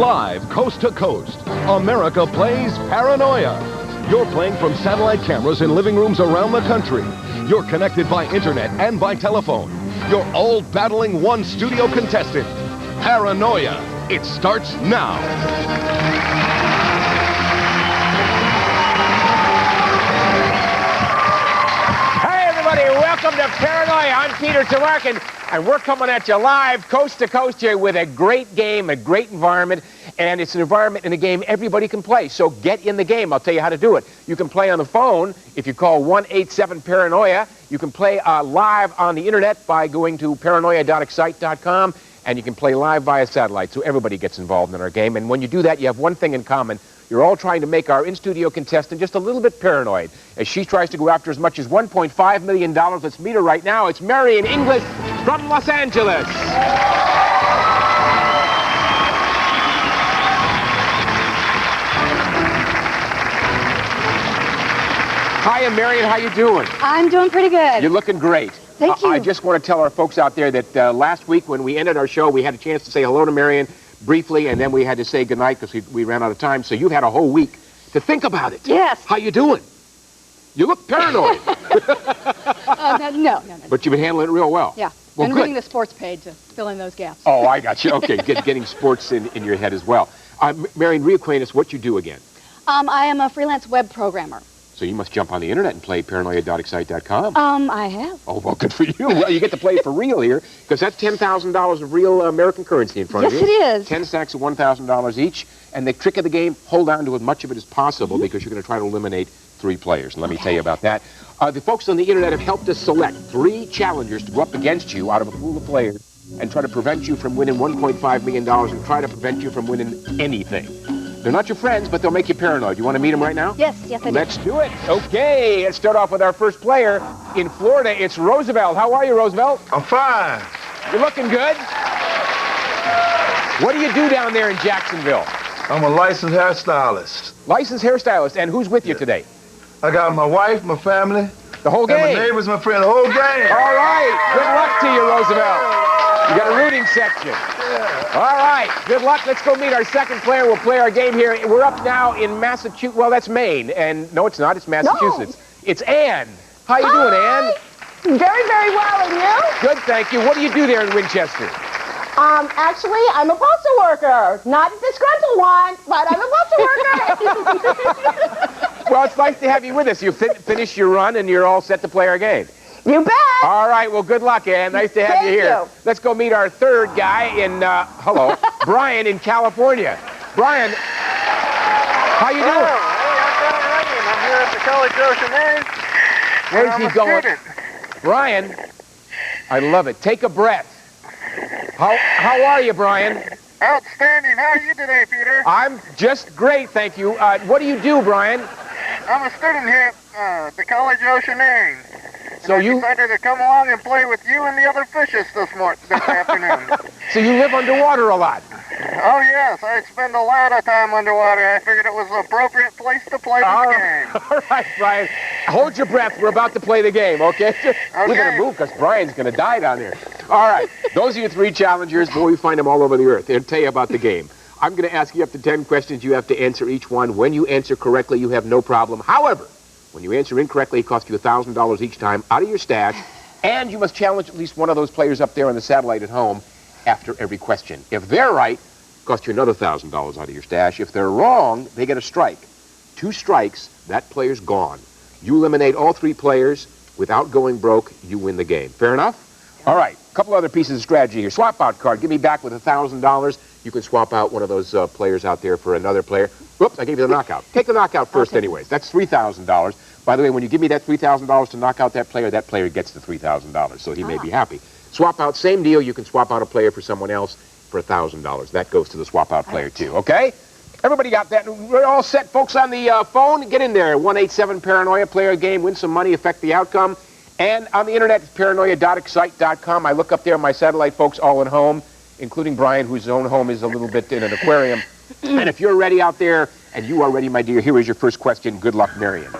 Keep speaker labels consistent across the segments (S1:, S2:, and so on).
S1: Live coast to coast, America plays Paranoia. You're playing from satellite cameras in living rooms around the country. You're connected by internet and by telephone. You're all battling one studio contestant. Paranoia. It starts now.
S2: Hey, everybody. Welcome to Paranoia. I'm Peter Tamarkin, and we're coming at you live, coast to coast here with a great game, a great environment, and it's an environment in a game everybody can play. So get in the game. I'll tell you how to do it. You can play on the phone if you call 1-877-PARANOIA. You can play live on the internet by going to paranoia.excite.com, and you can play live via satellite, so everybody gets involved in our game. And when you do that, you have one thing in common. You're all trying to make our in-studio contestant just a little bit paranoid as she tries to go after as much as $1.5 million. Let's meet her right now. It's Marion English from Los Angeles. Hiya, Marion. How you doing?
S3: I'm doing pretty good.
S2: You're looking great.
S3: Thank you.
S2: I just want to tell our folks out there that last week when we ended our show, we had a chance to say hello to Marion briefly, and then we had to say goodnight because we ran out of time. So you've had a whole week to think about it.
S3: Yes.
S2: How you doing? You look paranoid.
S3: No.
S2: But you've been handling it real well.
S3: Yeah.
S2: Well,
S3: and
S2: good.
S3: reading the sports page to fill in those gaps.
S2: Oh, I got you. Okay, getting sports in your head as well. Marion, reacquaint us what you do again.
S3: I am a freelance web programmer.
S2: So you must jump on the internet and play paranoia.excite.com.
S3: I have.
S2: Oh, well, good for you. Well, you get to play it for real here, because that's $10,000 of real American currency in front of you.
S3: Yes, it is.
S2: 10 stacks of $1,000 each. And the trick of the game, hold on to as much of it as possible, because you're going to try to eliminate 3 players. And let me tell you about that. The folks on the internet have helped us select 3 challengers to go up against you out of a pool of players and try to prevent you from winning $1.5 million and try to prevent you from winning anything. They're not your friends, but they'll make you paranoid. You want to meet them right now?
S3: Yes, I do.
S2: Let's do it. Okay, let's start off with our first player. In Florida, it's Roosevelt. How are you, Roosevelt?
S4: I'm fine.
S2: You're looking good. What do you do down there in Jacksonville?
S4: I'm a licensed hairstylist.
S2: Licensed hairstylist. And who's with you today?
S4: I got my wife, my family,
S2: The whole
S4: and my
S2: game.
S4: neighbors, my friend, the whole game.
S2: All right. Good luck to you, Roosevelt. You got a rooting section. All right. Good luck. Let's go meet our second player. We'll play our game here. We're up now in Massachusetts. Well, that's Maine. And no, it's not. It's Massachusetts. No. It's Ann. How you doing, Ann?
S5: Very, very well, and you?
S2: Good, thank you. What do you do there in Winchester?
S5: Actually, I'm a postal worker. Not a disgruntled one, but I'm a postal worker.
S2: Well, it's nice to have you with us. You finished your run, and you're all set to play our game.
S5: You bet.
S2: All right, well, good luck, Ann. Nice to have you here.
S5: Thank you.
S2: Let's go meet our third guy in, Brian in California. Brian, how you doing?
S6: I'm here at the College Ocean.
S2: Where's he going? Brian, I love it. Take a breath. How are you, Brian?
S6: Outstanding. How are you today, Peter?
S2: I'm just great, thank you. What do you do, Brian?
S6: I'm a student here at the College Ocean.
S2: So
S6: I decided to come along and play with you and the other fishes this afternoon.
S2: So you live underwater a lot?
S6: Oh, yes. I spend a lot of time underwater. I figured it was the appropriate place to play this game.
S2: All right, Brian. Hold your breath. We're about to play the game, okay? We're going to move because Brian's going to die down there. All right. Those are your 3 challengers. Boy, we find them all over the earth. They'll tell you about the game. I'm going to ask you up to 10 questions. You have to answer each one. When you answer correctly, you have no problem. However, when you answer incorrectly, it costs you $1,000 each time out of your stash, and you must challenge at least one of those players up there on the satellite at home after every question. If they're right, it costs you another $1,000 out of your stash. If they're wrong, they get a strike. 2 strikes, that player's gone. You eliminate all 3 players without going broke, you win the game. Fair enough? All right, a couple other pieces of strategy here. Swap out card. Give me back with $1,000. You can swap out one of those players out there for another player. Whoops, I gave you the knockout. Take the knockout first anyways. That's $3,000. By the way, when you give me that $3,000 to knock out that player gets the $3,000, so he may be happy. Swap out, same deal. You can swap out a player for someone else for $1,000. That goes to the swap out player too, okay? Everybody got that? We're all set, folks, on the phone. Get in there. 1-877-PARANOIA. Play a game, win some money, affect the outcome. And on the internet, paranoia.excite.com. I look up there, my satellite folks all at home, including Brian, whose own home is a little bit in an aquarium. And if you're ready out there, and you are ready, my dear, here is your first question. Good luck, Marion.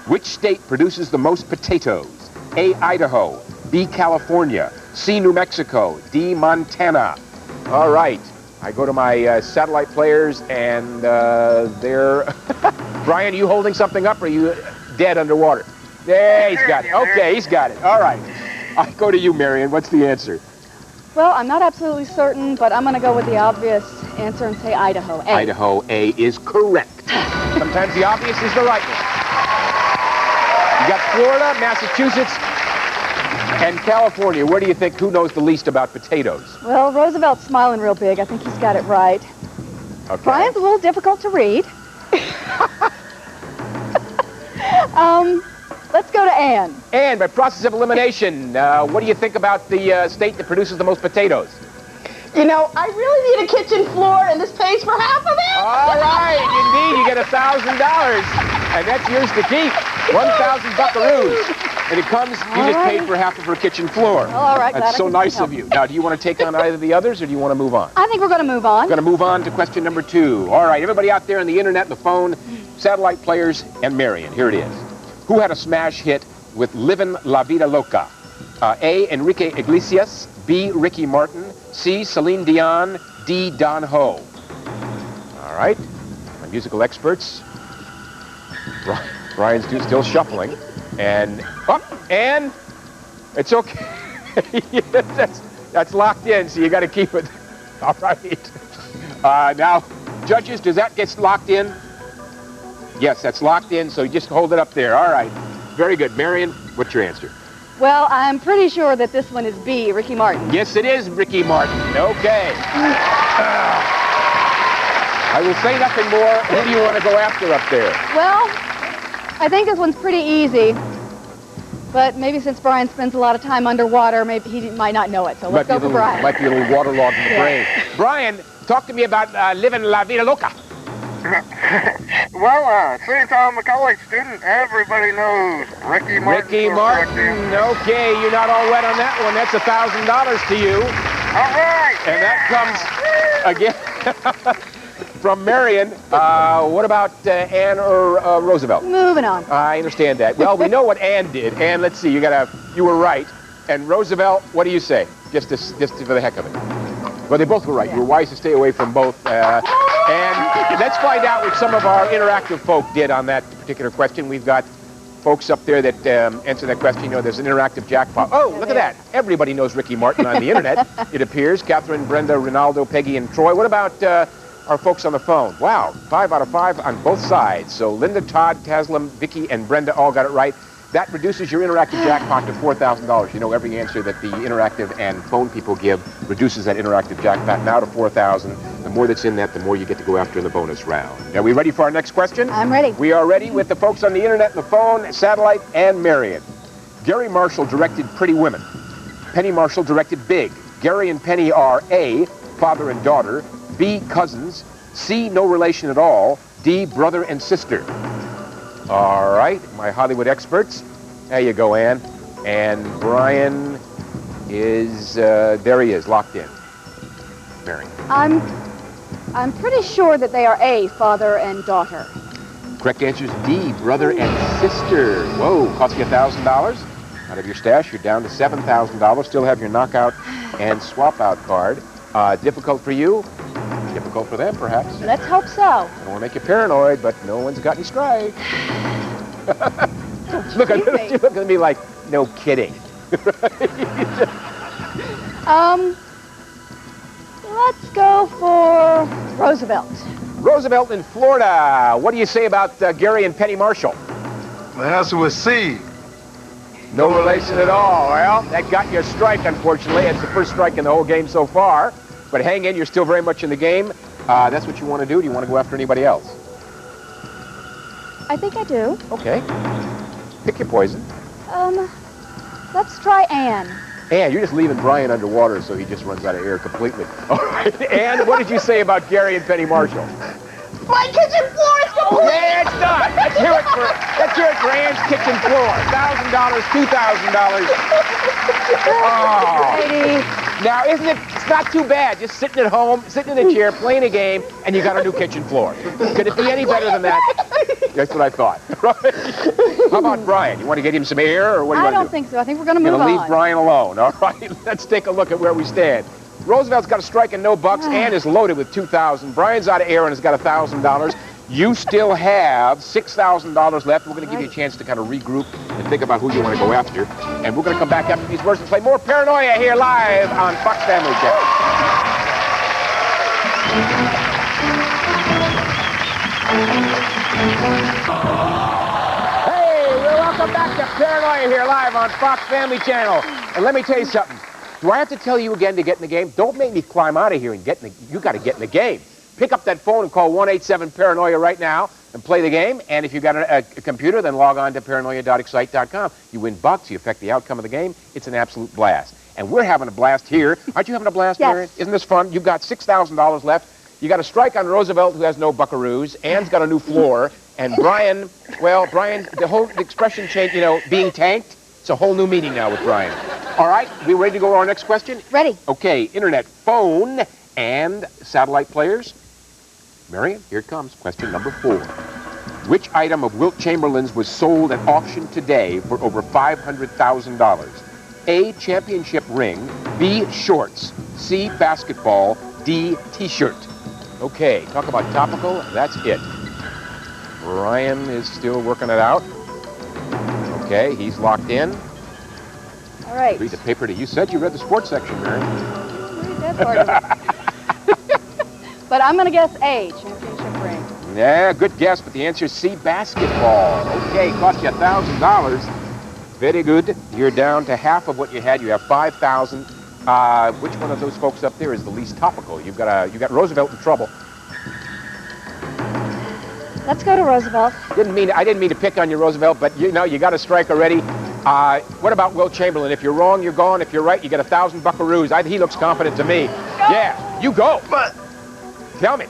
S2: Which state produces the most potatoes? A, Idaho. B, California. C, New Mexico. D, Montana. All right. I go to my satellite players, and they're... Brian, are you holding something up, or are you dead underwater? Yeah, he's got it. Okay, he's got it. All right. I go to you, Marion. What's the answer?
S3: Well, I'm not absolutely certain, but I'm going to go with the obvious answer and say Idaho. A.
S2: Idaho, A is correct. Sometimes the obvious is the right one. You got Florida, Massachusetts, and California. Where do you think, who knows the least about potatoes?
S3: Well, Roosevelt's smiling real big. I think he's got it right.
S2: Okay.
S3: Brian's a little difficult to read. Let's go to Ann.
S2: And by process of elimination, what do you think about the state that produces the most potatoes?
S5: You know, I really need a kitchen floor, and this pays for half of it.
S2: All right, indeed, you get $1,000, and that's yours to keep. 1,000 buckaroos. And it comes, you just paid for half of her kitchen floor.
S3: Well, all right,
S2: that's so nice of you. Now, do you want to take on either of the others, or do you want to move on?
S3: I think we're going to move on.
S2: We're going to move on to question number 2. All right, everybody out there on the internet, the phone, satellite players, and Marion. Here it is. Who had a smash hit with Livin' La Vida Loca? A, Enrique Iglesias, B, Ricky Martin, C, Celine Dion, D, Don Ho. All right, my musical experts. Brian's still shuffling. And it's okay. that's locked in, so you got to keep it. All right. Now, judges, does that get locked in? Yes, that's locked in, so you just hold it up there. All right. Very good. Marion, what's your answer?
S3: Well, I'm pretty sure that this one is B, Ricky Martin.
S2: Yes, it is Ricky Martin. Okay. I will say nothing more. Who do you want to go after up there?
S3: Well, I think this one's pretty easy. But maybe since Brian spends a lot of time underwater, maybe he might not know it. So let's go for Brian.
S2: Might be a little waterlogged in the brain. Brian, talk to me about Livin' La Vida Loca.
S6: Well, St. Tom, a college student, everybody knows Ricky Martin.
S2: Ricky Martin. Okay, you're not all wet on that one. That's $1,000 to you.
S6: All right.
S2: And that comes again from Marion. What about Ann or Roosevelt?
S3: Moving on.
S2: I understand that. Well, we know what Ann did. Ann, let's see. You were right. And Roosevelt, what do you say? Just for the heck of it. Well, they both were right. You were wise to stay away from both. And let's find out what some of our interactive folk did on that particular question. We've got folks up there that answer that question. You know, there's an interactive jackpot. Oh, look at that. Everybody knows Ricky Martin on the internet, it appears. Catherine, Brenda, Ronaldo, Peggy, and Troy. What about our folks on the phone? Wow, 5 out of 5 on both sides. So Linda, Todd, Taslim, Vicky, and Brenda all got it right. That reduces your interactive jackpot to $4,000. You know, every answer that the interactive and phone people give reduces that interactive jackpot now to $4,000. The more that's in that, the more you get to go after in the bonus round. Are we ready for our next question?
S3: I'm ready.
S2: We are ready with the folks on the internet, the phone, satellite, and Marion. Gary Marshall directed Pretty Women. Penny Marshall directed Big. Gary and Penny are A, father and daughter, B, cousins, C, no relation at all, D, brother and sister. All right, my Hollywood experts. There you go, Ann. And Brian is, there he is, locked in. Marion.
S3: I'm pretty sure that they are A, father and daughter.
S2: Correct answer is D, brother and sister. Whoa, cost you $1,000. Out of your stash, you're down to $7,000. Still have your knockout and swap out card. Difficult for you? Difficult for them, perhaps.
S3: Let's hope so.
S2: I don't want to make you paranoid, but no one's gotten strike. Look at me like, no kidding.
S3: Let's go for Roosevelt.
S2: Roosevelt in Florida. What do you say about Gary and Penny Marshall?
S4: The answer was C.
S2: No relation at all. Well, that got you a strike, unfortunately. It's the first strike in the whole game so far. But hang in, you're still very much in the game. That's what you want to do. Do you want to go after anybody else?
S3: I think I do.
S2: Okay. Pick your poison.
S3: Let's try Ann.
S2: Ann, you're just leaving Brian underwater so he just runs out of air completely. All right. Ann, what did you say about Gary and Penny Marshall?
S5: My kitchen floor is complete.
S2: Yeah, it's done. Let's hear it for Ann's kitchen floor. $1,000, $2,000. Oh.
S3: Lady.
S2: Now, it's not too bad. Just sitting at home, sitting in a chair, playing a game, and you got a new kitchen floor. Could it be any better than that? That's what I thought. How about Brian? You want to get him some air, or what do you want to do?
S3: I don't think so. I think we're going to move on.
S2: You're going to leave Brian alone. All right, let's take a look at where we stand. Roosevelt's got a strike and no bucks and is loaded with $2,000. Brian's out of air and has got $1,000. You still have $6,000 left. We're going to give you a chance to kind of regroup and think about who you want to go after. And we're going to come back after these words and play more Paranoia here live on Fox Family Channel. Hey, welcome back to Paranoia here live on Fox Family Channel. And let me tell you something. Do I have to tell you again to get in the game? Don't make me climb out of here and get in the... You got to get in the game. Pick up that phone and call 1-877-PARANOIA right now and play the game. And if you've got a computer, then log on to paranoia.excite.com. You win bucks. You affect the outcome of the game. It's an absolute blast. And we're having a blast here. Aren't you having a blast,
S3: Yes.
S2: Marion? Isn't this fun? You've got $6,000 left. You got a strike on Roosevelt, who has no buckaroos. Ann's got a new floor. And Brian, well, Brian, the whole expression change, you know, being tanked, it's a whole new meaning now with Brian. All right, we ready to go to our next question?
S3: Ready.
S2: Okay, internet, phone, and satellite players. Marion, here it comes. Question number 4. Which item of Wilt Chamberlain's was sold at auction today for over $500,000? A, championship ring. B, shorts. C, basketball. D, t-shirt. Okay, talk about topical. That's it. Brian is still working it out. Okay, he's locked in.
S3: All right.
S2: Read the paper. You said you read the sports section, Marion.
S3: Read that part of it. But I'm going to guess A, championship ring.
S2: Yeah, good guess, but the answer is C, basketball. Okay, cost you $1,000. Very good. You're down to half of what you had. You have $5,000. Which one of those folks up there is the least topical? You got Roosevelt in trouble.
S3: Let's go to Roosevelt.
S2: I didn't mean to pick on you, Roosevelt, but you know you got a strike already. What about Wilt Chamberlain? If you're wrong, you're gone. If you're right, you get 1,000 buckaroos. He looks confident to me. Yeah, you go.
S4: But,
S2: Tell me.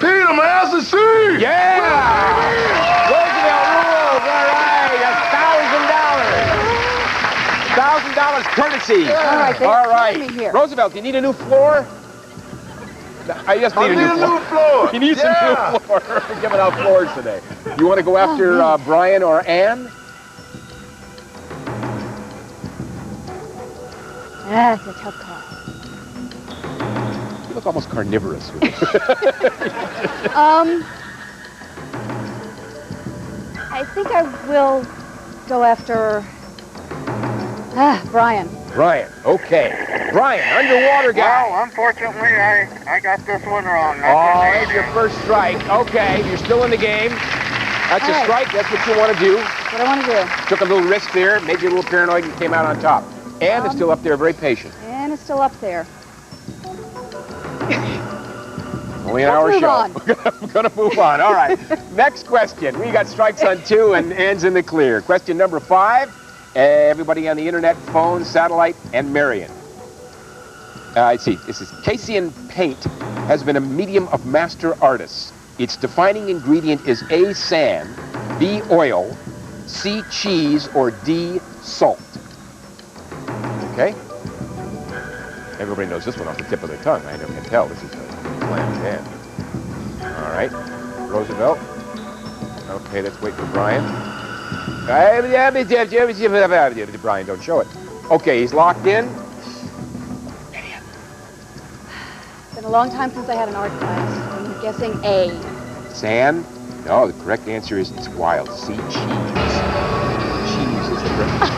S4: Peter, my ass is C!
S2: Yeah! Roosevelt rules. All right, $1,000. $1,000 courtesy.
S3: All right, they're
S2: All right.
S3: killing me here.
S2: Roosevelt, do you need a new floor? I just need a new floor.
S4: floor.
S2: You need some new floor. We're giving out floors today. You want to go after Brian or Ann?
S3: That's a tough call.
S2: You look almost carnivorous with it.
S3: I think I will go after Brian.
S2: Brian, okay. Brian, underwater guy.
S6: Well, unfortunately, I got this one wrong.
S2: Oh, that's your first strike. Okay, you're still in the game. That's
S3: All
S2: a
S3: right.
S2: strike. That's what you want to do.
S3: That's what I want to do.
S2: Took a little risk there, made you a little paranoid, and came out on top. Ann is still up there, very patient.
S3: And it's still up there.
S2: Only an
S3: Let's
S2: hour
S3: move
S2: show.
S3: on.
S2: We're going to move on. All right. Next question. We got strikes on 2 and Ann's in the clear. Question number 5. Everybody on the internet, phone, satellite, and Marion. Let's see. This is Caesian paint has been a medium of master artists. Its defining ingredient is A, sand, B, oil, C, cheese, or D, salt. Okay? Everybody knows this one off the tip of their tongue. I never can tell. This is a slam jam. All right. Roosevelt. Okay, let's wait for Brian. Brian, don't show it. Okay, he's locked in.
S3: It's been a long time since I had an art class. I'm guessing A.
S2: Sand? No, the correct answer is it's wild. C, cheese. Cheese is the correct.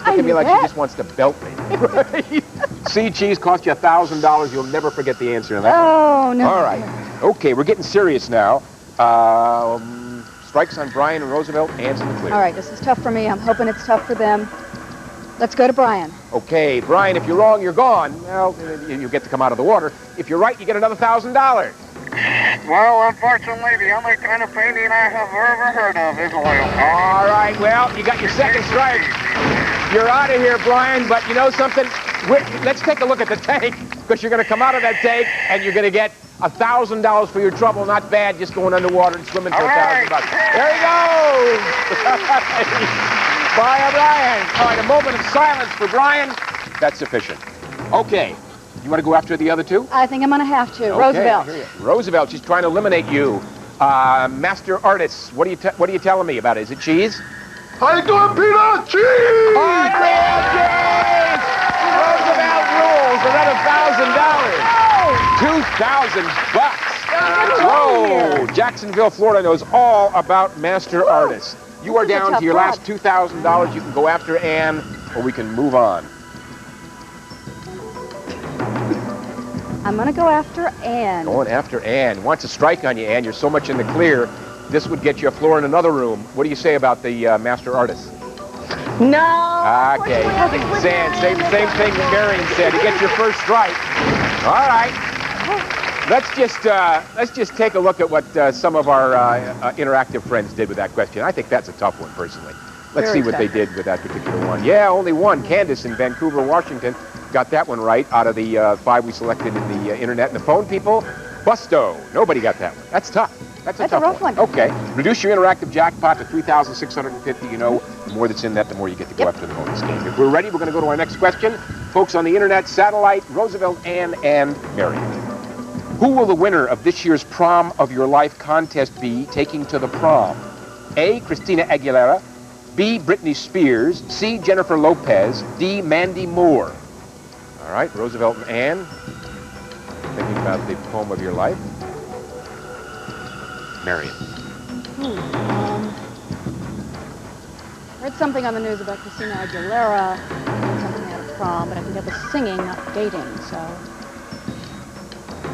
S2: Look at me like she just wants to belt me. Right? C, cheese cost you $1,000. You'll never forget the answer to that.
S3: Oh, no.
S2: All right. Okay, we're getting serious now. Strikes on Brian and Roosevelt, Ann's in the clear.
S3: All right, this is tough for me. I'm hoping it's tough for them. Let's go to Brian.
S2: Okay, Brian, if you're wrong, you're gone. Well, you get to come out of the water. If you're right, you get another $1,000.
S6: Well, unfortunately, the only kind of painting I have ever heard of is oil painting.
S2: All right, well, you got your second strike. You're out of here, Brian, but you know something? Let's take a look at the tank, because you're going to come out of that tank, and you're going to get $1,000 for your trouble. Not bad, just going underwater and swimming for $1,000. There you go. Bye, Brian. All right, a moment of silence for Brian. That's sufficient. Okay. You want to go after the other two?
S3: I think I'm going to have to.
S2: Okay,
S3: Roosevelt.
S2: I hear you. Roosevelt, she's trying to eliminate you. Master artists, what are you telling me about it? Is it cheese?
S4: How you doing, Peter? Cheese!
S2: Unreal cheese! Roosevelt rules. almost another $1,000. $2,000. Whoa! Jacksonville, Florida knows all about master artists. You are down to your last $2,000. You can go after Ann, or we can move on.
S3: I'm going to go after Ann.
S2: Going after Ann. Wants a strike on you, Ann. You're so much in the clear. This would get you a floor in another room. What do you say about the master artist?
S5: No.
S2: Okay. Same thing that Marion said. You get your first strike. All right. Let's just take a look at what some of our interactive friends did with that question. I think that's a tough one, personally. Let's see what they did with that particular one. Yeah, only one. Candace in Vancouver, Washington, got that one right out of the 5 we selected in the internet and the phone people. Busto. Nobody got that one. That's tough. That's a rough one. Okay. Reduce your interactive jackpot to $3,650. You know, the more that's in that, the more you get to go after the bonus game. If we're ready, we're going to go to our next question. Folks on the internet, Satellite, Roosevelt, Ann, and Marion. Who will the winner of this year's Prom of Your Life contest be taking to the prom? A, Christina Aguilera. B, Britney Spears. C, Jennifer Lopez. D, Mandy Moore. All right, Roosevelt and Ann, thinking about the poem of your life. Marion.
S3: Read something on the news about Christina Aguilera doing something at a prom, but I think that was singing, not dating, so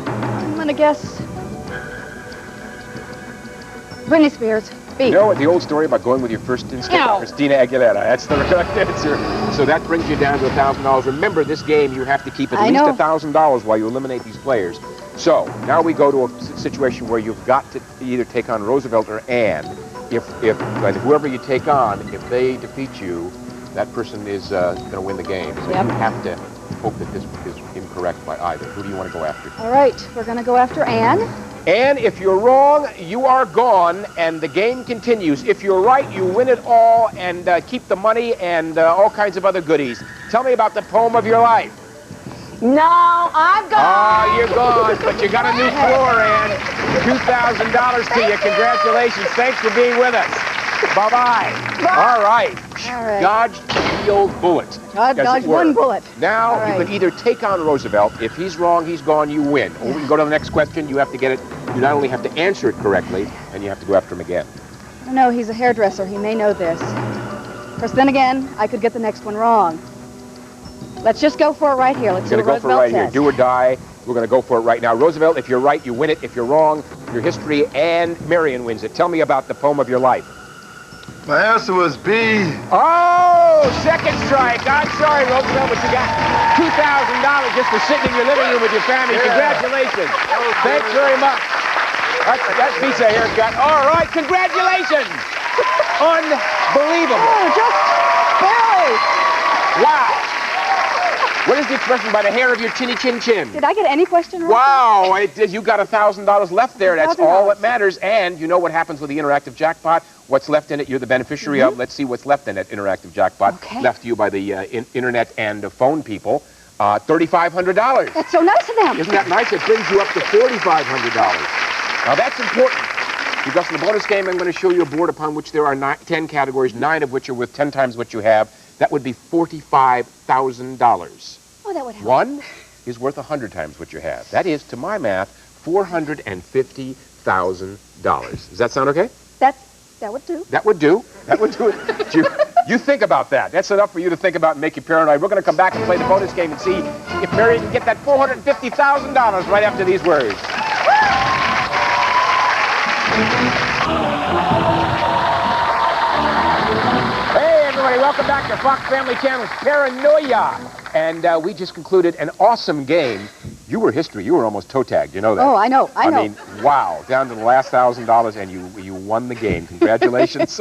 S3: I'm going to guess Britney Spears. B.
S2: You know the old story about going with your first instinct?
S3: No.
S2: Christina Aguilera. That's the correct answer. So that brings you down to $1,000. Remember, this game, you have to keep at least $1,000 while you eliminate these players. So now we go to a situation where you've got to either take on Roosevelt or Ann. If whoever you take on, if they defeat you, that person is going to win the game. So you have to hope that this is incorrect by either. Who do you want to go after?
S3: All right, we're going to go after Ann.
S2: And if you're wrong, you are gone, and the game continues. If you're right, you win it all and keep the money and all kinds of other goodies. Tell me about the poem of your life.
S5: No, I'm gone.
S2: Oh, you're gone, but you got a new floor, Ann. $2,000 to you. Congratulations. Thanks for being with us. Bye-bye. All right. Dodged the old bullet.
S3: Dodged one bullet.
S2: Now you can either take on Roosevelt. If he's wrong, he's gone, you win. Or we can go to the next question. You have to get it. You not only have to answer it correctly, and you have to go after him again.
S3: No, he's a hairdresser. He may know this. Of course, then again, I could get the next one wrong. Let's just go for it right here. Let's see what Roosevelt says.
S2: Do or die. We're going to go for it right now. Roosevelt, if you're right, you win it. If you're wrong, your history and Marion wins it. Tell me about the poem of your life.
S4: My answer was B.
S2: Oh, second strike. I'm sorry, Roosevelt, but you got $2,000 just for sitting in your living room with your family. Congratulations. Thanks very much. That beats a haircut. All right, congratulations. Unbelievable.
S3: Oh, just barely.
S2: Wow. What is the expression? By the hair of your chinny chin chin.
S3: Did I get any question right?
S2: Wow, you got $1,000 left there. That's all that matters. And you know what happens with the interactive jackpot? What's left in it, you're the beneficiary of. Let's see what's left in that interactive jackpot. Left to you by the internet and phone people. $3,500.
S3: That's so nice of them.
S2: Isn't that nice? It brings you up to $4,500. Now that's important. Because in the bonus game, I'm going to show you a board upon which there are 10 categories, 9 of which are worth 10 times what you have. That would be $45,000.
S3: Oh, that would help.
S2: 1 is worth 100 times what you have. That is, to my math, $450,000. Does that sound okay?
S3: That would do.
S2: That would do. That would do it. You think about that. That's enough for you to think about and make you paranoid. We're going to come back and play the bonus game and see if Marion can get that $450,000 right after these words. Hey, everybody. Welcome back to Fox Family Channel's Paranoia. And we just concluded an awesome game. You were history. You were almost toe-tagged. You know that.
S3: Oh, I know. I know.
S2: I mean, wow. Down to the last $1,000, and you won the game. Congratulations.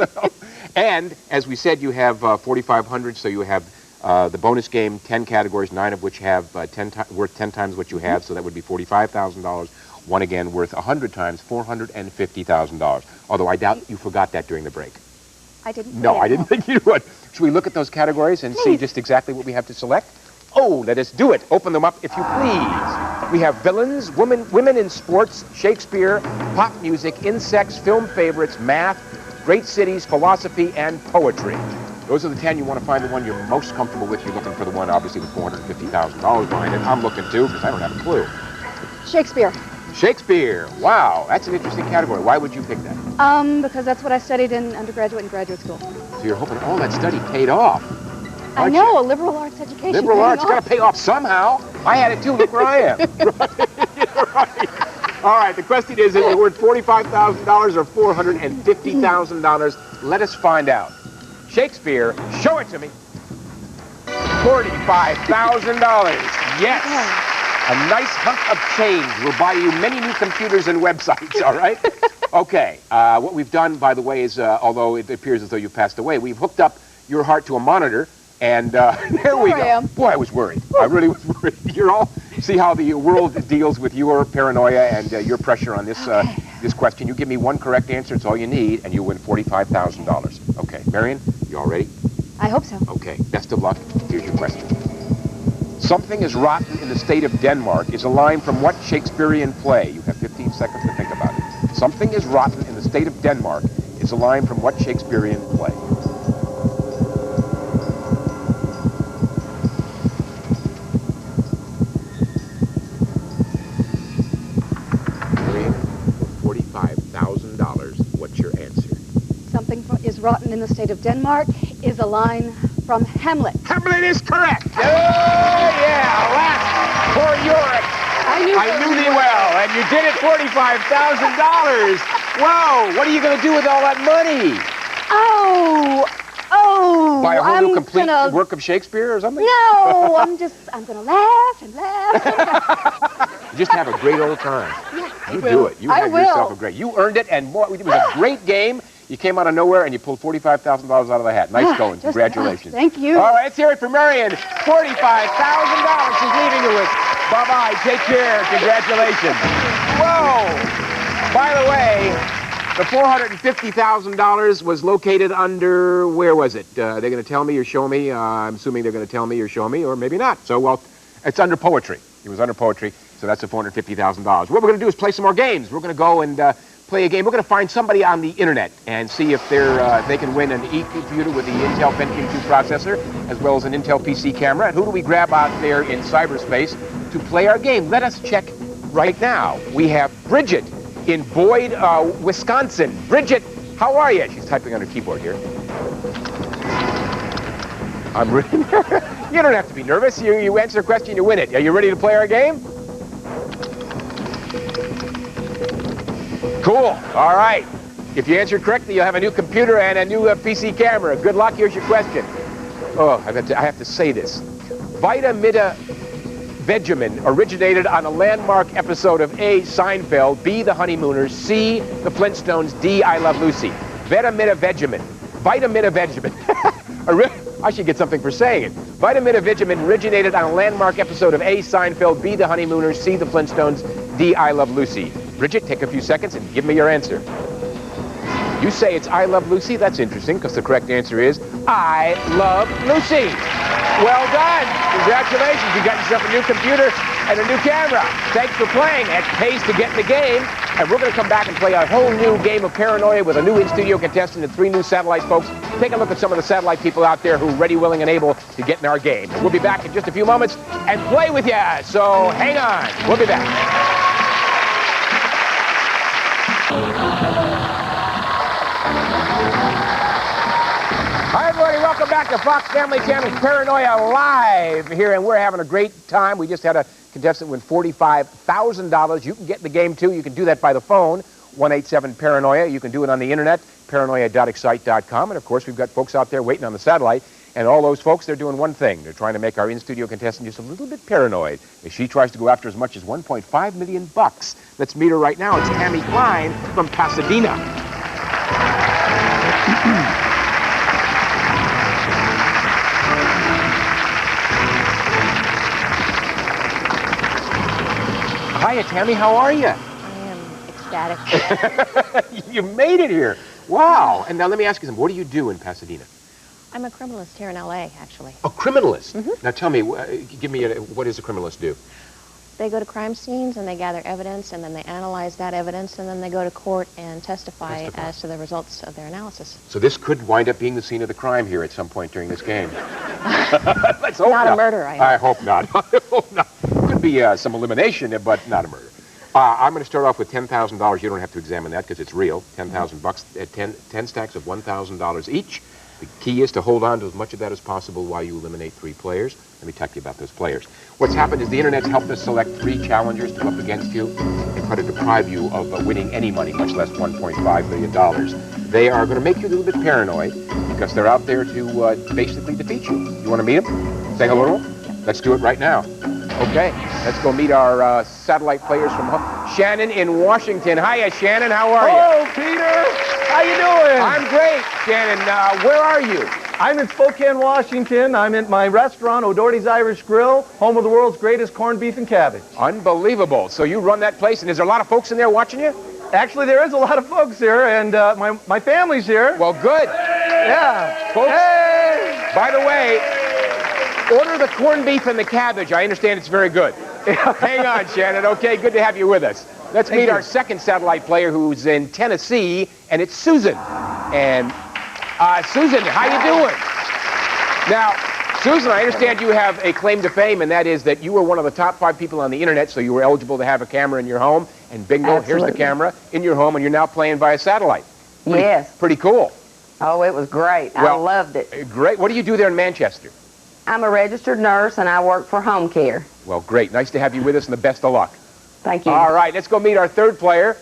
S2: And, as we said, you have $4,500, so you have the bonus game, 10 categories, 9 of which have worth 10 times what you have, so that would be $45,000. One again worth 100 times, $450,000. Although I doubt you forgot that during the break.
S3: I didn't.
S2: No, I didn't think you would. Should we look at those categories and see just exactly what we have to select? Oh, let us do it. Open them up, if you please. We have villains, women in sports, Shakespeare, pop music, insects, film favorites, math, great cities, philosophy, and poetry. Those are the 10. You want to find the one you're most comfortable with. You're looking for the one, obviously, with $450,000 behind it. I'm looking, too, because I don't have a clue.
S3: Shakespeare.
S2: Shakespeare. Wow, that's an interesting category. Why would you pick that?
S3: Because that's what I studied in undergraduate and graduate school.
S2: So you're hoping all that study paid off.
S3: I know, a liberal arts education.
S2: Liberal arts, got to pay off somehow. I had it, too. Look where I am. Right. All right, the question is it worth $45,000 or $450,000? Let us find out. Shakespeare, show it to me. $45,000. Yes. A nice hunk of change will buy you many new computers and websites, all right? Okay, what we've done, by the way, is, although it appears as though you passed away, we've hooked up your heart to a monitor, and there we go. Boy, I was worried. I really was worried. You're all, see how the world deals with your paranoia and your pressure on this, this question. You give me one correct answer, it's all you need, and you win $45,000. Okay, Marion, you all ready?
S3: I hope so.
S2: Okay, best of luck. Here's your question. Something is rotten in the state of Denmark is a line from what Shakespearean play? You have 15 seconds to think about it. Something is rotten in the state of Denmark is a line from what Shakespearean play? Marion, $45,000. What's your answer?
S3: Something is rotten in the state of Denmark is a line from Hamlet.
S2: Hamlet is correct. Oh, yeah. Last for Yorick. I knew thee well, and you did it. $45,000. Whoa! What are you going to do with all that money? Buy a whole new complete work of Shakespeare or something?
S3: No, I'm going to laugh and laugh.
S2: Just have a great old time. You do it. You have yourself a great. You earned it, and more, it was a great game. You came out of nowhere, and you pulled $45,000 out of the hat. Nice going. Congratulations.
S3: Thank you.
S2: All right, let's hear it for Marion. $45,000 she's leaving you with. Bye-bye. Take care. Congratulations. Whoa. By the way, the $450,000 was located under, where was it? They're going to tell me or show me. I'm assuming they're going to tell me or show me, or maybe not. So, well, it's under poetry. It was under poetry, so that's the $450,000. What we're going to do is play some more games. We're going to go and play a game. We're going to find somebody on the internet and see if they can win an e-computer with the Intel Pentium 2 processor, as well as an Intel PC camera. And who do we grab out there in cyberspace to play our game? Let us check right now. We have Bridget in Boyd, Wisconsin. Bridget, how are you? She's typing on her keyboard here. I'm ready. You don't have to be nervous. You answer a question, you win it. Are you ready to play our game? Cool. All right. If you answer correctly, you'll have a new computer and a new PC camera. Good luck. Here's your question. Oh, I have to say this. Vitamin originated on a landmark episode of A, Seinfeld, B, The Honeymooners, C, The Flintstones, D, I Love Lucy. Vitamin. I should get something for saying it. Vitamin originated on a landmark episode of A, Seinfeld, B, The Honeymooners, C, The Flintstones, D, I Love Lucy. Bridget, take a few seconds and give me your answer. You say it's I Love Lucy? That's interesting, because the correct answer is I Love Lucy. Well done. Congratulations. You got yourself a new computer and a new camera. Thanks for playing. It pays to get in the game. And we're going to come back and play a whole new game of paranoia with a new in-studio contestant and 3 new satellite folks. Take a look at some of the satellite people out there who are ready, willing, and able to get in our game. We'll be back in just a few moments and play with you. So hang on. We'll be back. Hi, everybody. Welcome back to Fox Family Channel's Paranoia Live here, and we're having a great time. We just had a contestant win $45,000. You can get in the game, too. You can do that by the phone, 187-PARANOIA. You can do it on the internet, paranoia.excite.com. And, of course, we've got folks out there waiting on the satellite. And all those folks, they're doing one thing. They're trying to make our in-studio contestant just a little bit paranoid as she tries to go after as much as $1.5 million. Let's meet her right now. It's Tammy Klein from Pasadena. Hiya, Tammy. How are you?
S7: I am ecstatic.
S2: You made it here. Wow. And now let me ask you something. What do you do in Pasadena?
S7: I'm a criminalist here in L.A., actually.
S2: A criminalist? Mm-hmm. Now tell me, give me what does a criminalist do?
S7: They go to crime scenes and they gather evidence, and then they analyze that evidence, and then they go to court and testify as to the results of their analysis.
S2: So this could wind up being the scene of the crime here at some point during this game. Let's hope
S7: Not a murder,
S2: I hope not. I hope not. Could be some elimination, but not a murder. I'm going to start off with $10,000. You don't have to examine that because it's real. 10,000 bucks, 10 stacks of $1,000 each. The key is to hold on to as much of that as possible while you eliminate 3 players. Let me talk to you about those players. What's happened is the Internet's helped us select 3 challengers to go up against you and try to deprive you of winning any money, much less $1.5 million. They are going to make you a little bit paranoid because they're out there to basically defeat you. You want to meet them? Say hello to them? Let's do it right now. Okay, let's go meet our satellite players from Shannon in Washington. Hiya, Shannon. How are you?
S8: Hello, Peter. How you doing?
S2: I'm great, Shannon. Where are you?
S8: I'm in Spokane, Washington. I'm at my restaurant, O'Doherty's Irish Grill, home of the world's greatest corned beef and cabbage.
S2: Unbelievable. So you run that place, and is there a lot of folks in there watching you?
S8: Actually, there is a lot of folks here, and my family's here.
S2: Well, good.
S8: Yeah.
S2: Folks,
S8: hey!
S2: By the way, order the corned beef and the cabbage. I understand it's very good. Hang on, Shannon. Okay, good to have you with us. Let's meet our second satellite player who's in Tennessee, and it's Susan. And Susan, how you doing? Now, Susan, I understand you have a claim to fame, and that is that you were one of the top 5 people on the Internet, so you were eligible to have a camera in your home. And bingo,
S9: Absolutely.
S2: Here's the camera in your home, and you're now playing via satellite.
S9: Yes.
S2: Pretty cool.
S9: Oh, it was great. I loved it.
S2: Great. What do you do there in Manchester?
S9: I'm a registered nurse, and I work for home care.
S2: Well, great. Nice to have you with us, and the best of luck.
S9: Thank you.
S2: All right, let's go meet our third player.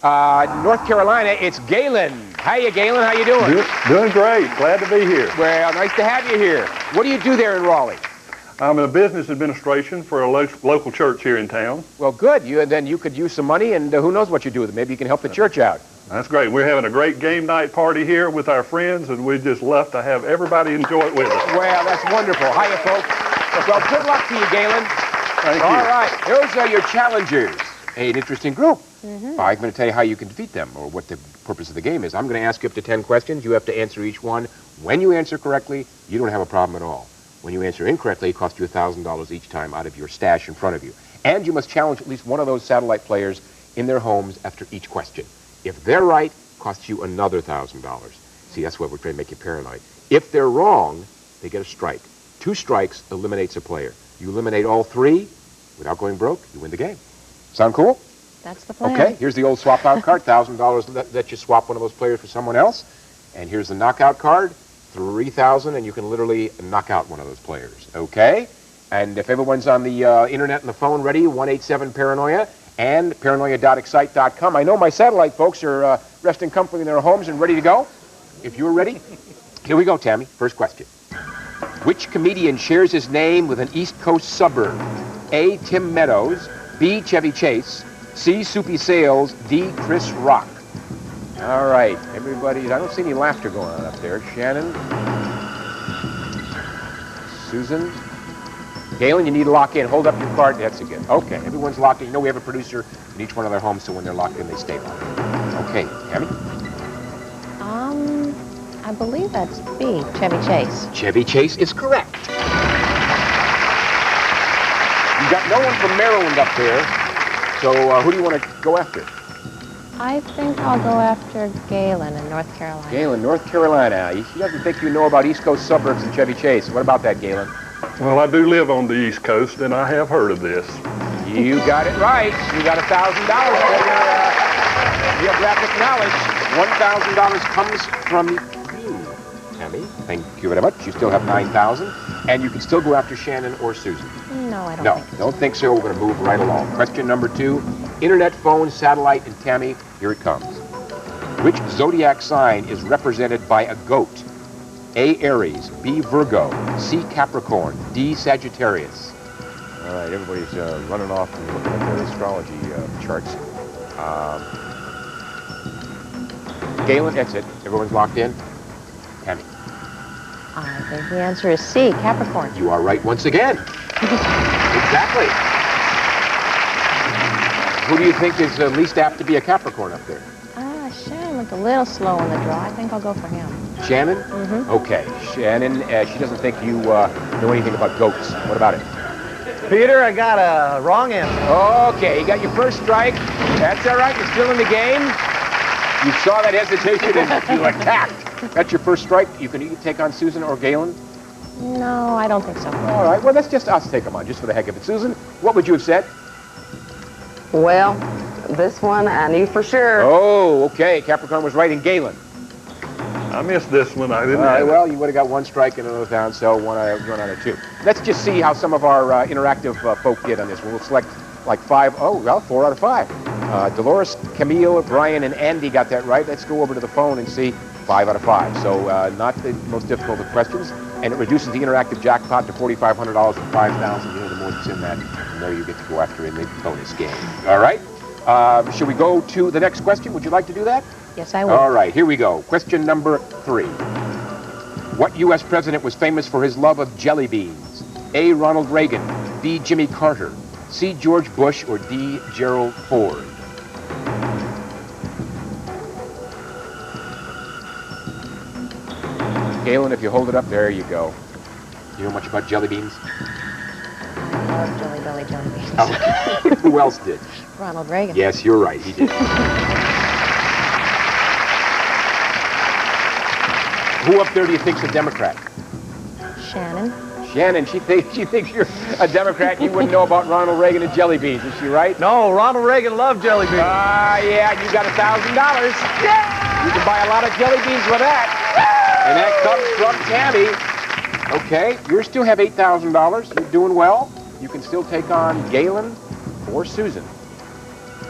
S2: North Carolina, it's Galen. Hiya, Galen. How you doing?
S10: Doing great. Glad to be here.
S2: Well, nice to have you here. What do you do there in Raleigh?
S10: I'm in a business administration for a local church here in town.
S2: Well, good. Then you could use some money, and who knows what you do with it. Maybe you can help the church out.
S10: That's great. We're having a great game night party here with our friends, and we just love to have everybody enjoy it with us.
S2: Well, that's wonderful. Hiya, folks. Well, good luck to you, Galen.
S10: Thank you.
S2: All right, those are your challengers. An interesting group. I'm going to tell you how you can defeat them or what the purpose of the game is. I'm going to ask you up to 10 questions. You have to answer each one. When you answer correctly, you don't have a problem at all. When you answer incorrectly, it costs you $1,000 each time out of your stash in front of you. And you must challenge at least one of those satellite players in their homes after each question. If they're right, it costs you another $1,000. See, that's why we're trying to make you paranoid. If they're wrong, they get a strike. 2 strikes eliminates a player. You eliminate all 3 without going broke, you win the game. Sound cool?
S7: That's the plan.
S2: Okay, here's the old swap out card. $1,000 let you swap one of those players for someone else. And here's the knockout card. $3,000, and you can literally knock out one of those players. Okay? And if everyone's on the internet and the phone ready, 187-PARANOIA and paranoia.excite.com. I know my satellite folks are resting comfortably in their homes and ready to go. If you're ready, here we go, Tammy. First question. Which comedian shares his name with an East Coast suburb? A, Tim Meadows, B, Chevy Chase, C, Soupy Sales, D, Chris Rock. All right, everybody, I don't see any laughter going on up there. Shannon, Susan, Galen, you need to lock in. Hold up your card. That's a good. Okay, everyone's locked in. You know we have a producer in each one of their homes, so when they're locked in, they stay locked in. Okay, Tammy?
S7: I believe that's B, Chevy Chase.
S2: Chevy Chase is correct. You got no one from Maryland up there, so who do you want to go after?
S7: I think I'll go after Galen in North Carolina.
S2: Galen, North Carolina. She doesn't think you know about East Coast suburbs and Chevy Chase. What about that, Galen?
S10: Well, I do live on the East Coast, and I have heard of this.
S2: You got it right. You got $1,000 for your geographic knowledge. $1,000 comes from you, Tammy. Thank you very much. You still have $9,000, and you can still go after Shannon or Susan.
S7: No, I don't think so.
S2: Don't think so. We're going to move right along. Question number 2. Internet, phone, satellite, and Tammy, here it comes. Which zodiac sign is represented by a goat? A, Aries, B, Virgo, C, Capricorn, D, Sagittarius. All right, everybody's running off and looking at their astrology charts. Galen, that's it. Everyone's locked in. Tammy.
S7: I think the answer is C, Capricorn.
S2: You are right once again. Exactly. Who do you think is least apt to be a Capricorn up there?
S7: Shannon looked a little slow on the draw. I think I'll go for him.
S2: Shannon? Okay. Shannon, she doesn't think you know anything about goats. What about it?
S8: Peter, I got a wrong answer.
S2: Okay, you got your first strike. That's all right. You're still in the game. You saw that hesitation and you attacked. That's your first strike. You can either take on Susan or Galen.
S7: No, I don't think so.
S2: All right, well, let's just us take them on, just for the heck of it. Susan, what would you have said?
S9: Well, this one I knew for sure.
S2: Oh, okay. Capricorn was right in Galen.
S10: I missed this one. I didn't
S2: All right,
S10: have it.
S2: well, you would have got one strike and another down, so one out of two. Let's just see how some of our interactive folk did on this one. We'll select like 4 out of 5. Dolores, Camille, Brian, and Andy got that right. Let's go over to the phone and see 5 out of 5. So not the most difficult of questions, and it reduces the interactive jackpot to $4,500 from $5,000. You know, the more that's in that, the more you get to go after in the bonus game. All right? Should we go to the next question? Would you like to do that?
S7: Yes, I will.
S2: All right, here we go. Question number 3. What U.S. president was famous for his love of jelly beans? A. Ronald Reagan, B. Jimmy Carter, C. George Bush, or D. Gerald Ford? Galen, if you hold it up, there you go. You know much about jelly beans?
S7: I love Jelly Belly jelly beans.
S2: Oh, who else did?
S7: Ronald Reagan.
S2: Yes, you're right, he did. Who up there do you think's a Democrat?
S7: Shannon.
S2: Shannon, she thinks you're a Democrat and you wouldn't know about Ronald Reagan and jelly beans. Is she right?
S8: No, Ronald Reagan loved jelly beans.
S2: Yeah, you got $1,000. Yeah! You can buy a lot of jelly beans with that. And that comes from Tammy. Okay, you still have $8,000. You're doing well. You can still take on Galen or Susan.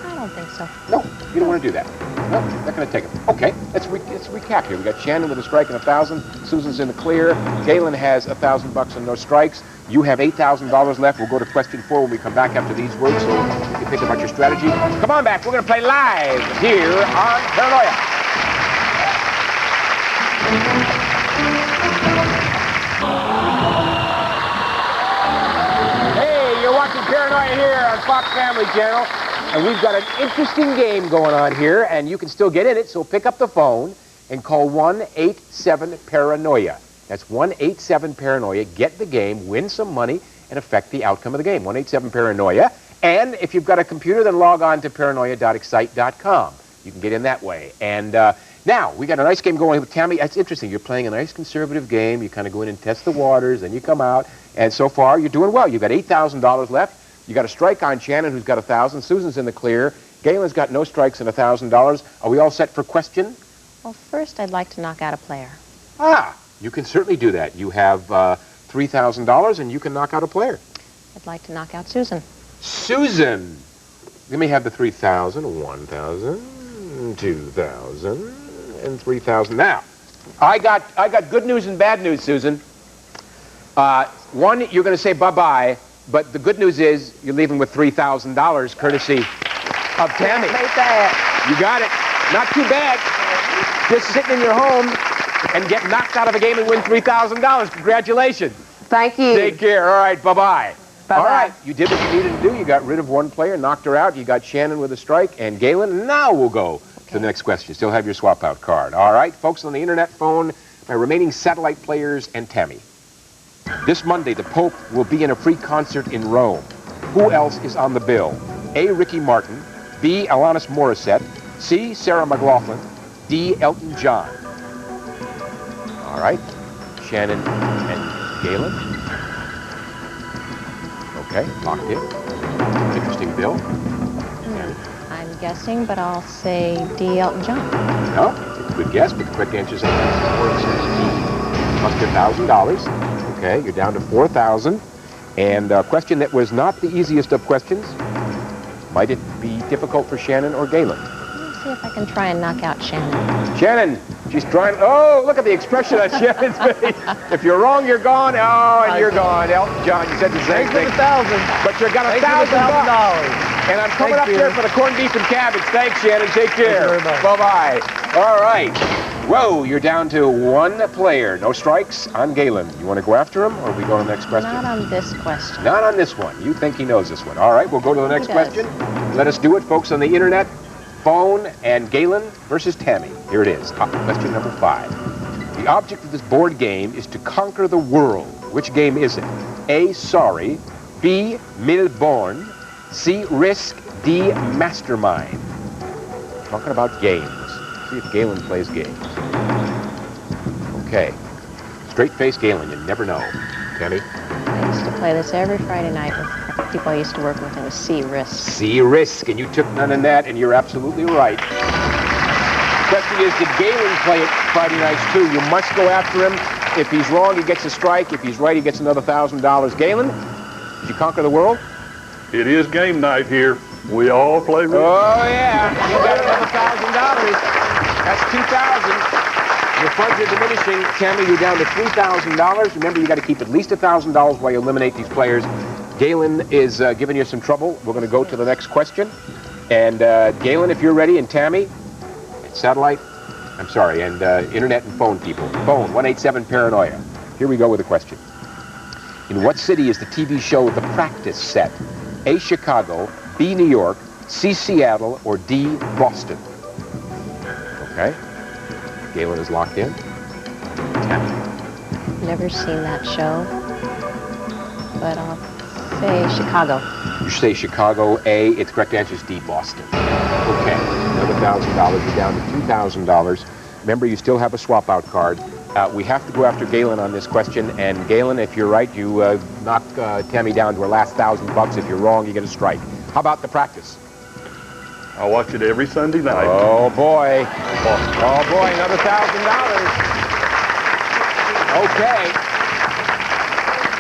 S7: I don't think so.
S2: No, you don't want to do that. No, not going to take it. Okay, let's recap here. We got Shannon with a strike and 1,000. Susan's in the clear. Galen has $1,000 and no strikes. You have $8,000 left. We'll go to question 4 when we come back after these words, so you can think about your strategy. Come on back. We're going to play live here on Paranoia. Hey, you're watching Paranoia here on Fox Family Channel. And we've got an interesting game going on here, and you can still get in it, so pick up the phone and call 1-877-PARANOIA. That's 1-877-PARANOIA. Get the game, win some money, and affect the outcome of the game. 1-877-PARANOIA. And if you've got a computer, then log on to paranoia.excite.com. You can get in that way. And now, we got a nice game going with Tammy. It's interesting. You're playing a nice conservative game. You kind of go in and test the waters, then you come out. And so far, you're doing well. You've got $8,000 left. You got a strike on Shannon, who's got 1,000. Susan's in the clear. Galen's got no strikes and $1,000. Are we all set for question?
S7: Well, first I'd like to knock out a player.
S2: Ah, you can certainly do that. You have $3,000, and you can knock out a player.
S7: I'd like to knock out Susan.
S2: Susan! Let me have the 3,000, 1,000, 2,000, and 3,000. Now, I got good news and bad news, Susan. One, you're going to say bye-bye. But the good news is you're leaving with $3,000 courtesy of Tammy. You got it. Not too bad. Just sitting in your home and get knocked out of a game and win $3,000. Congratulations.
S9: Thank you.
S2: Take care. All right. Bye-bye.
S9: Bye-bye.
S2: All right. You did what you needed to do. You got rid of one player, knocked her out. You got Shannon with a strike and Galen. Now we'll go to the next question. You still have your swap-out card. All right. Folks on the internet, phone, my remaining satellite players, and Tammy. This Monday, the Pope will be in a free concert in Rome. Who else is on the bill? A. Ricky Martin, B. Alanis Morissette, C. Sarah McLachlan, D. Elton John. All right. Shannon and Galen. Okay, locked in. Interesting bill.
S7: I'm guessing, but I'll say D. Elton John.
S2: No, it's a good guess, but the correct answer is D. Must be $1,000. Okay, you're down to 4,000. And a question that was not the easiest of questions. Might it be difficult for Shannon or Galen?
S7: Let's see if I can try and knock out Shannon.
S2: Shannon, she's trying. Oh, look at the expression on Shannon's face. If you're wrong, you're gone. Oh, and you're gone. Elton John, you said the same thing.
S8: $1,000.
S2: But you got $1,000. And I'm coming up there for the corned beef and cabbage. Thanks, Shannon. Take care. Bye-bye. All right. Whoa, you're down to one player. No strikes on Galen. You want to go after him, or we go to the next question?
S7: Not on this question.
S2: Not on this one. You think he knows this one. All right, we'll go to the next question. Let us do it, folks on the internet. Phone and Galen versus Tammy. Here it is. Question number 5. The object of this board game is to conquer the world. Which game is it? A, Sorry, B, mille bornes, C, risk, D, mastermind? Talking about games. See if Galen plays games. Okay. Straight-faced Galen, you never know. Tammy?
S7: I used to play this every Friday night with people I used to work with. It was C, risk.
S2: C, risk, and you took none in that, and you're absolutely right. Question is, did Galen play it Friday nights too? You must go after him. If he's wrong, he gets a strike. If he's right, he gets another $1,000. Galen, did you conquer the world?
S10: It is game night here. We all play risk.
S2: Oh, yeah. You got another $1,000. That's $2,000. Your funds are diminishing. Tammy, you're down to $3,000. Remember, you got to keep at least $1,000 while you eliminate these players. Galen is giving you some trouble. We're going to go to the next question. And Galen, if you're ready, and Tammy, and satellite, I'm sorry, and internet and phone people. Phone, 187-PARANOIA. Here we go with the question. In what city is the TV show The Practice set? A, Chicago, B, New York, C, Seattle, or D, Boston? Okay. Galen is locked in. Tammy.
S7: Never seen that show, but I'll say Chicago.
S2: You say Chicago, A. Its correct answer is D, Boston. Okay. Another $1,000. You're down to $2,000. Remember, you still have a swap-out card. We have to go after Galen on this question, and Galen, if you're right, you knock Tammy down to her last $1,000. If you're wrong, you get a strike. How about The Practice?
S10: I watch it every Sunday night.
S2: Oh, boy. Oh, boy, another $1,000. Okay.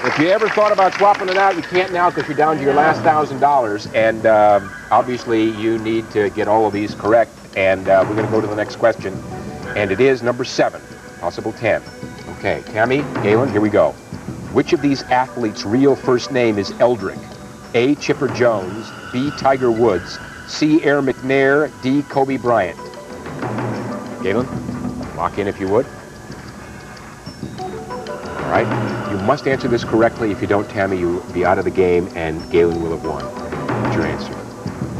S2: If you ever thought about swapping it out, you can't now because you're down to your last $1,000. And obviously, you need to get all of these correct. And we're going to go to the next question. And it is number 7, possible 10. Okay, Tammy, Galen, here we go. Which of these athletes' real first name is Eldrick? A, Chipper Jones, B, Tiger Woods, C, Air McNair, D, Kobe Bryant? Galen, lock in if you would. All right, you must answer this correctly. If you don't, Tammy, you'll be out of the game and Galen will have won. What's your answer?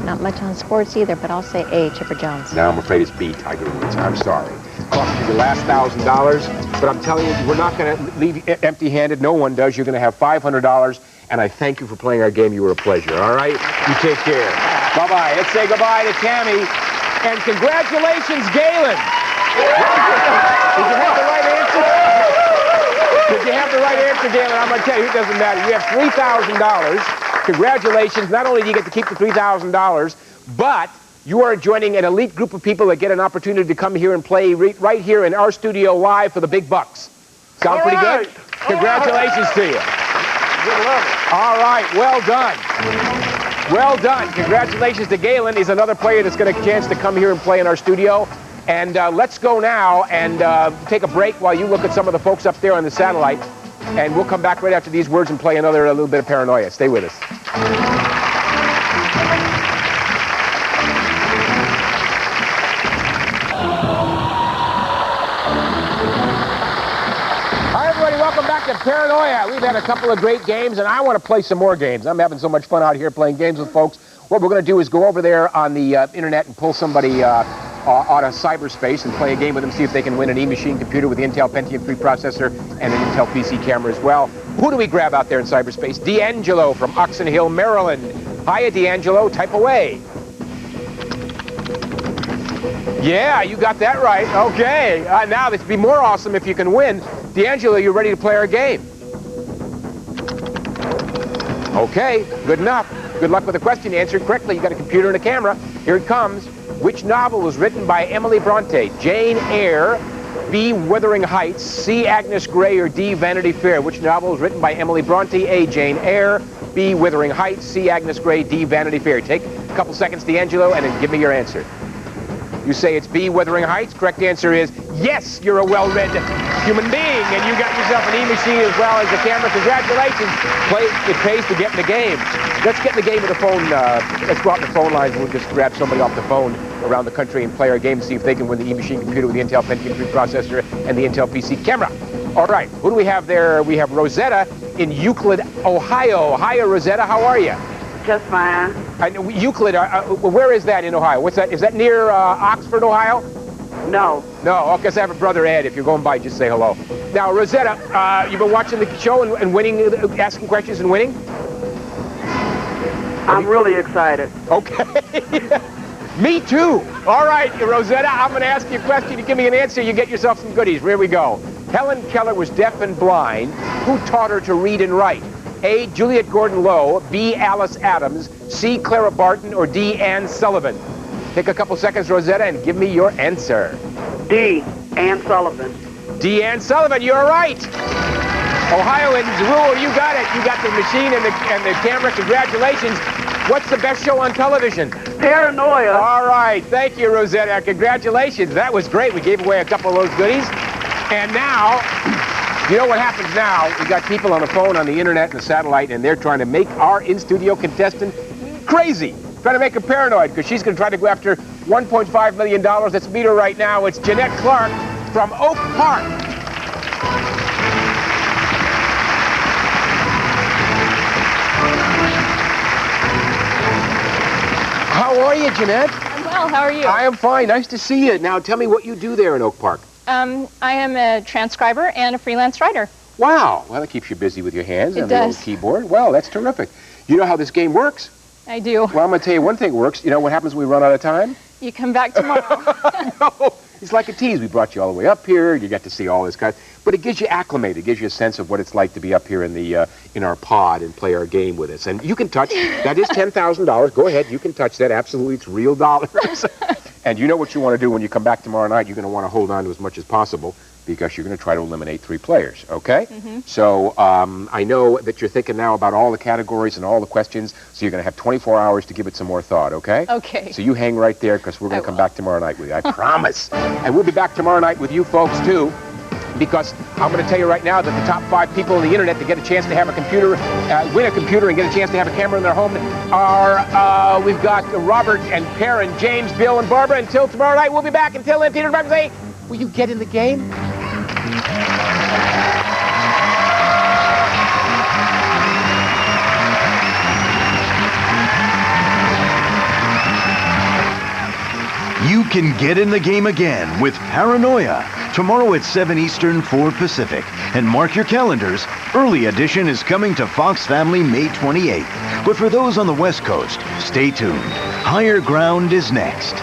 S7: Not much on sports either, but I'll say A, Chipper Jones.
S2: No, I'm afraid it's B, Tiger Woods. I'm sorry. Cost you your last $1,000, but I'm telling you, we're not going to leave you empty-handed. No one does. You're going to have $500, and I thank you for playing our game. You were a pleasure, all right? You take care. Bye-bye. Let's say goodbye to Tammy, and congratulations, Galen. Did you have the right answer? Did you have the right answer, Galen? I'm going to tell you, it doesn't matter. You have $3,000. Congratulations. Not only do you get to keep the $3,000, but you are joining an elite group of people that get an opportunity to come here and play right here in our studio live for the big bucks. Sound pretty good? Congratulations to you.
S6: Good luck.
S2: All right, well done. Well done. Congratulations to Galen. He's another player that's got a chance to come here and play in our studio. And let's go now and take a break while you look at some of the folks up there on the satellite. And we'll come back right after these words and play a little bit of Paranoia. Stay with us. Hi, everybody. Welcome back to Paranoia. We've had a couple of great games, and I want to play some more games. I'm having so much fun out here playing games with folks. What we're going to do is go over there on the internet and pull somebody out of cyberspace and play a game with them, see if they can win an E-machine computer with the Intel Pentium 3 processor and an Intel PC camera as well. Who do we grab out there in cyberspace? D'Angelo from Oxon Hill, Maryland. Hiya, D'Angelo. Type away. Yeah, you got that right. Okay. Now, this would be more awesome if you can win. D'Angelo, you ready to play our game? Okay, good enough. Good luck with the question. Answer it correctly. You got a computer and a camera. Here it comes. Which novel was written by Emily Bronte? Jane Eyre, B, Wuthering Heights, C, Agnes Grey, or D, Vanity Fair? Which novel was written by Emily Bronte? A, Jane Eyre, B, Wuthering Heights, C, Agnes Grey, D, Vanity Fair. Take a couple seconds, D'Angelo, and then give me your answer. You say it's B, Wuthering Heights. Correct answer is yes, you're a well-read human being, and you got yourself an E-machine as well as a camera. Congratulations. It pays to get in the game. Let's get in the game with the phone. Let's go out in the phone lines. We'll just grab somebody off the phone around the country and play our game and see if they can win the E-machine computer with the Intel Pentium 3 processor and the Intel PC camera. All right, who do we have there? We have Rosetta in Euclid, Ohio. Hiya, Rosetta. How are you?
S9: Just fine.
S2: Euclid, where is that in Ohio? What's that? Is that near Oxford, Ohio?
S9: No.
S2: No, because I have a brother Ed. If you're going by, just say hello. Now, Rosetta, you've been watching the show and winning, asking questions and winning?
S11: I'm really excited.
S2: Okay. Me too. All right, Rosetta, I'm going to ask you a question. You give me an answer, you get yourself some goodies. Here we go. Helen Keller was deaf and blind. Who taught her to read and write? A, Juliet Gordon-Low, B, Alice Adams, C, Clara Barton, or D, Anne Sullivan? Take a couple seconds, Rosetta, and give me your answer.
S11: D, Anne Sullivan.
S2: D, Anne Sullivan, you're right. Ohioans, rule, you got it. You got the machine and the camera. Congratulations. What's the best show on television?
S11: Paranoia.
S2: All right. Thank you, Rosetta. Congratulations. That was great. We gave away a couple of those goodies. And now, you know what happens now? We got people on the phone, on the internet, and the satellite, and they're trying to make our in-studio contestant crazy. Trying to make her paranoid, because she's going to try to go after $1.5 million. Let's meet her right now. It's Jeanette Clark from Oak Park. How are you, Jeanette?
S12: I'm well. How are you?
S2: I am fine. Nice to see you. Now, tell me what you do there in Oak Park.
S12: I am a transcriber and a freelance writer.
S2: Wow. Well, that keeps you busy with your hands
S12: It
S2: and the
S12: does.
S2: little keyboard. Well, that's terrific. You know how this game works?
S12: I do.
S2: Well, I'm going to tell you one thing works. You know what happens when we run out of time?
S12: You come back tomorrow.
S2: No. It's like a tease. We brought you all the way up here. You get to see all this kind. But it gives you acclimated. It gives you a sense of what it's like to be up here in the in our pod and play our game with us. And you can touch. That is $10,000. Go ahead. You can touch that. Absolutely. It's real dollars. And you know what you want to do when you come back tomorrow night? You're going to want to hold on to as much as possible because you're going to try to eliminate 3 players, okay?
S12: Mm-hmm.
S2: So I know that you're thinking now about all the categories and all the questions, so you're going to have 24 hours to give it some more thought, okay?
S12: Okay.
S2: So you hang right there because we're going to come back tomorrow night with you, I promise. And we'll be back tomorrow night with you folks, too, because I'm going to tell you right now that the top 5 people on the internet to get a chance to have a computer, win a computer and get a chance to have a camera in their home are, we've got Robert and Karen, James, Bill, and Barbara. Until tomorrow night, we'll be back. Until then, Peter Drivers, say, will you get in the game?
S13: You can get in the game again with Paranoia. Tomorrow at 7 Eastern, 4 Pacific. And mark your calendars. Early edition is coming to Fox Family May 28th. But for those on the West Coast, stay tuned. Higher Ground is next.